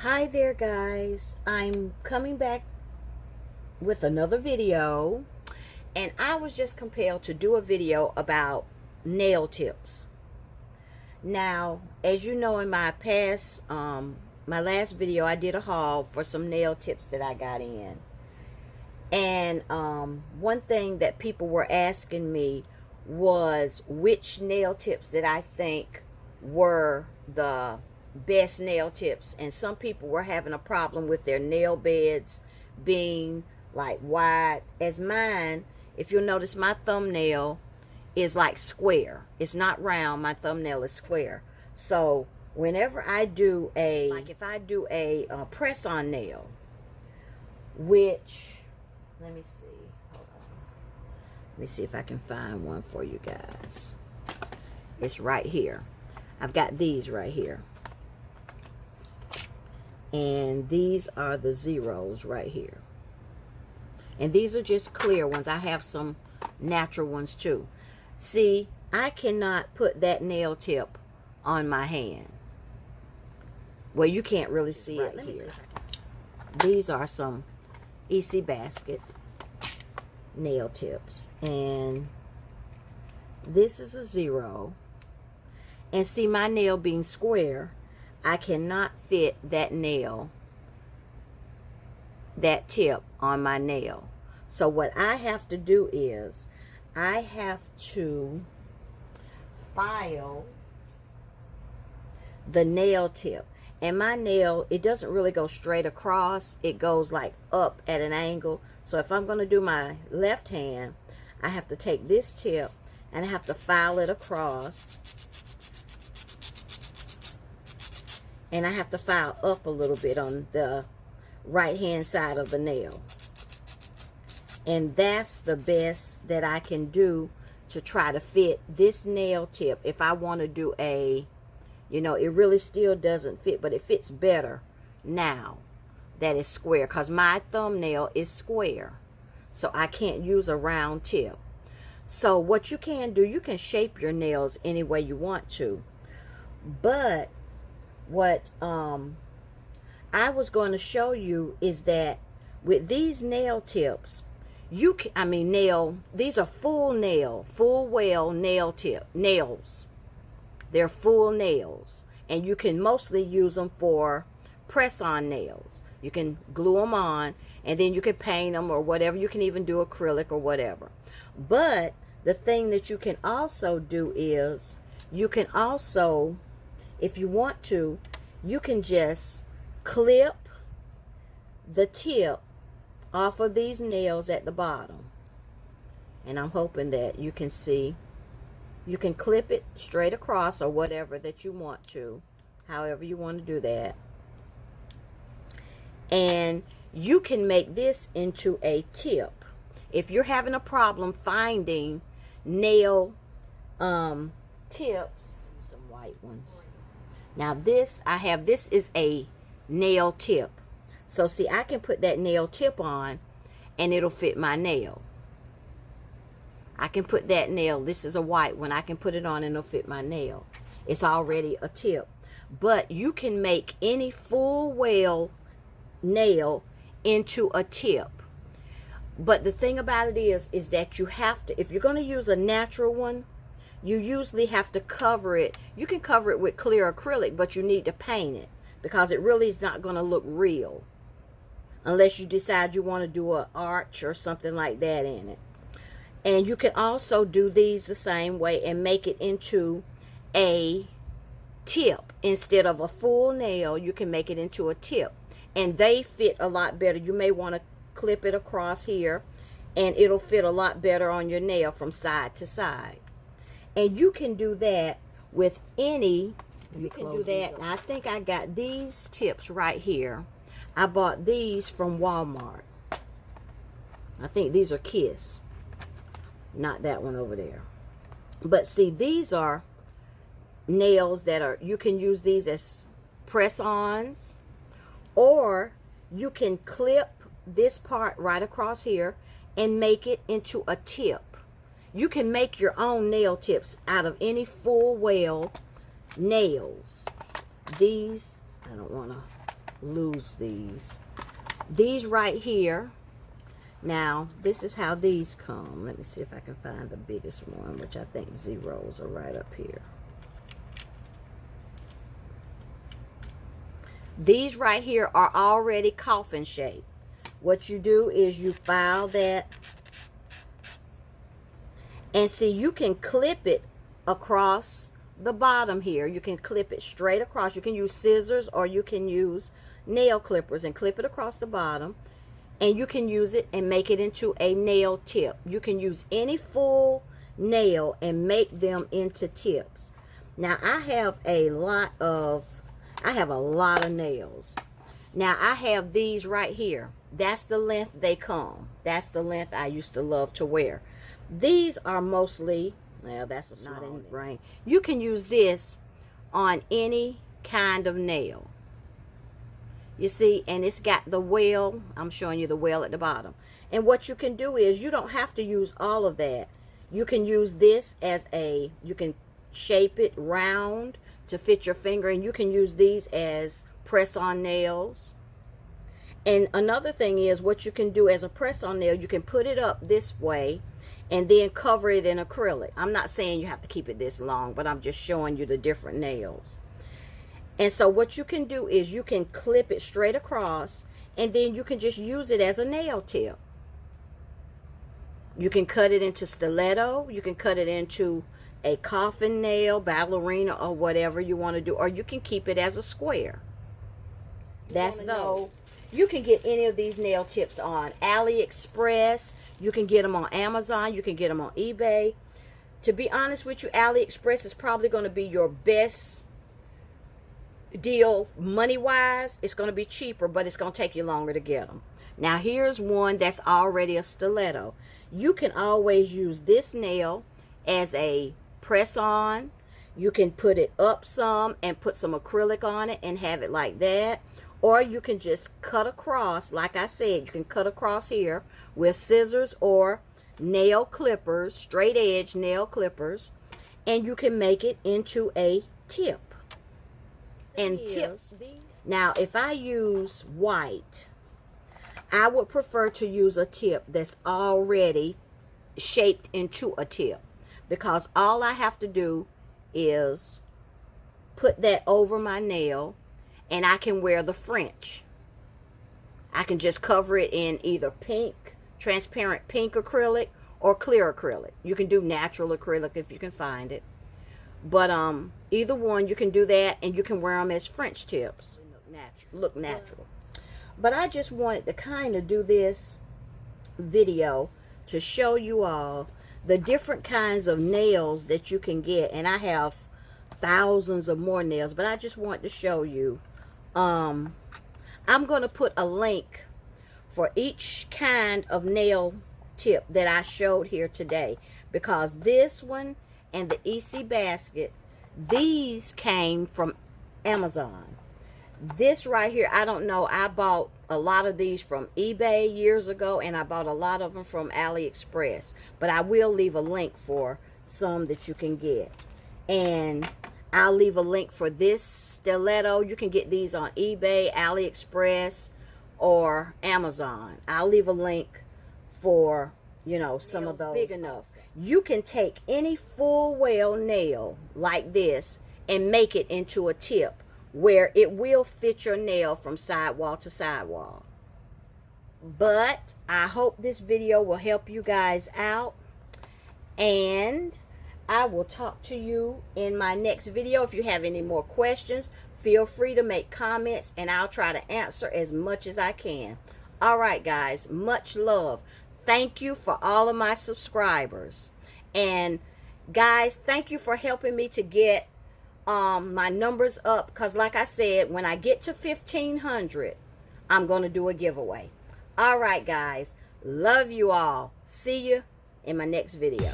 Hi there guys, I'm coming back with another video, and I was just compelled to do a video about nail tips. Now, as you know, in my past my last video, I did a haul for some nail tips that I got in, and one thing that people were asking me was which nail tips that I think were the best nail tips. And some people were having a problem with their nail beds being like wide as mine. If you'll notice, my thumbnail is like square. It's not round. My thumbnail is square. So whenever I do a, like if I do a press-on nail, which, let me see, hold on. Let me see if I can find one for you guys. It's right here. I've got these right here. And these are the zeros right here. And these are just clear ones. I have some natural ones too. See, I cannot put that nail tip on my hand. Well, you can't really see it here. These are some EC Basket nail tips. And this is a 0. And see, my nail being square, I cannot fit that nail, that tip on my nail. So what I have to do is I have to file the nail tip. And my nail, it doesn't really go straight across. It goes like up at an angle. So if I'm going to do my left hand, I have to take this tip and I have to file it across. And I have to file up a little bit on the right hand side of the nail. And that's the best that I can do to try to fit this nail tip. If I want to do a, you know, it really still doesn't fit, but it fits better now that it's square, because my thumbnail is square. So I can't use a round tip. So what you can do, you can shape your nails any way you want to. But what I was going to show you is that with these nail tips, you can, these are full well nail tip nails. They're full nails, and you can mostly use them for press-on nails. You can glue them on, and then you can paint them or whatever. You can even do acrylic or whatever. But the thing that you can also do is you can also, if you want to, you can just clip the tip off of these nails at the bottom. And I'm hoping that you can see. You can clip it straight across or whatever that you want to, however you want to do that. And you can make this into a tip. If you're having a problem finding nail tips, some white ones. Now this, this is a nail tip. So see, I can put that nail tip on and it'll fit my nail. I can put that nail, this is a white one, I can put it on and it'll fit my nail. It's already a tip. But you can make any full well nail into a tip. But the thing about it is that you have to, if you're going to use a natural one, you usually have to cover it. You can cover it with clear acrylic, but you need to paint it, because it really is not going to look real unless you decide you want to do an arch or something like that in it. And you can also do these the same way and make it into a tip. Instead of a full nail, you can make it into a tip. And they fit a lot better. You may want to clip it across here, and it'll fit a lot better on your nail from side to side. And you can do that with any, you can do that. And I think I got these tips right here. I bought these from Walmart. I think these are Kiss. Not that one over there. But see, these are nails that are, you can use these as press-ons, or you can clip this part right across here and make it into a tip. You can make your own nail tips out of any full well nails. These, I don't want to lose these. These right here, now this is how these come. Let me see if I can find the biggest one, which I think zeros are right up here. These right here are already coffin shaped. What you do is you file that, and see, you can clip it across the bottom here. You can clip it straight across. You can use scissors or you can use nail clippers and clip it across the bottom, and you can use it and make it into a nail tip. You can use any full nail and make them into tips. Now I have a lot of nails. Now I have these right here. That's the length they come. That's the length I used to love to wear. These are mostly, well, that's a not in rain. You can use this on any kind of nail. You see, and it's got the well. I'm showing you the well at the bottom. And what you can do is, you don't have to use all of that. You can use this as a, you can shape it round to fit your finger, and you can use these as press-on nails. And another thing is, what you can do as a press-on nail, you can put it up this way and then cover it in acrylic. I'm not saying you have to keep it this long, but I'm just showing you the different nails. And so what you can do is, you can clip it straight across, and then you can just use it as a nail tip. You can cut it into stiletto. You can cut it into a coffin nail, ballerina, or whatever you want to do. Or you can keep it as a square. That's though. You can get any of these nail tips on AliExpress. You can get them on Amazon. You can get them on eBay. To be honest with you, AliExpress is probably going to be your best deal money-wise. It's going to be cheaper, but it's going to take you longer to get them. Now, here's one that's already a stiletto. You can always use this nail as a press-on. You can put it up some and put some acrylic on it and have it like that. Or you can just cut across, like I said, you can cut across here with scissors or nail clippers, straight edge nail clippers, and you can make it into a tip. And tips. Now, if I use white, I would prefer to use a tip that's already shaped into a tip, because all I have to do is put that over my nail, and I can wear the French. I can just cover it in either pink, transparent pink acrylic, or clear acrylic. You can do natural acrylic if you can find it. But either one, you can do that, and you can wear them as French tips. Look natural. But I just wanted to kind of do this video to show you all the different kinds of nails that you can get. And I have thousands of more nails, but I just want to show you. I'm going to put a link for each kind of nail tip that I showed here today, because this one and the EC basket, these came from Amazon. This right here, I don't know, I bought a lot of these from eBay years ago, and I bought a lot of them from AliExpress, but I will leave a link for some that you can get. And I'll leave a link for this stiletto. You can get these on eBay, AliExpress, or Amazon. I'll leave a link for, you know, some of those big enough. You can take any full well nail like this and make it into a tip where it will fit your nail from sidewall to sidewall. But I hope this video will help you guys out, and I will talk to you in my next video. If you have any more questions, feel free to make comments, and I'll try to answer as much as I can. All right, guys, much love. Thank you for all of my subscribers. And guys, thank you for helping me to get my numbers up, because like I said, when I get to 1,500, I'm going to do a giveaway. All right, guys, love you all. See you in my next video.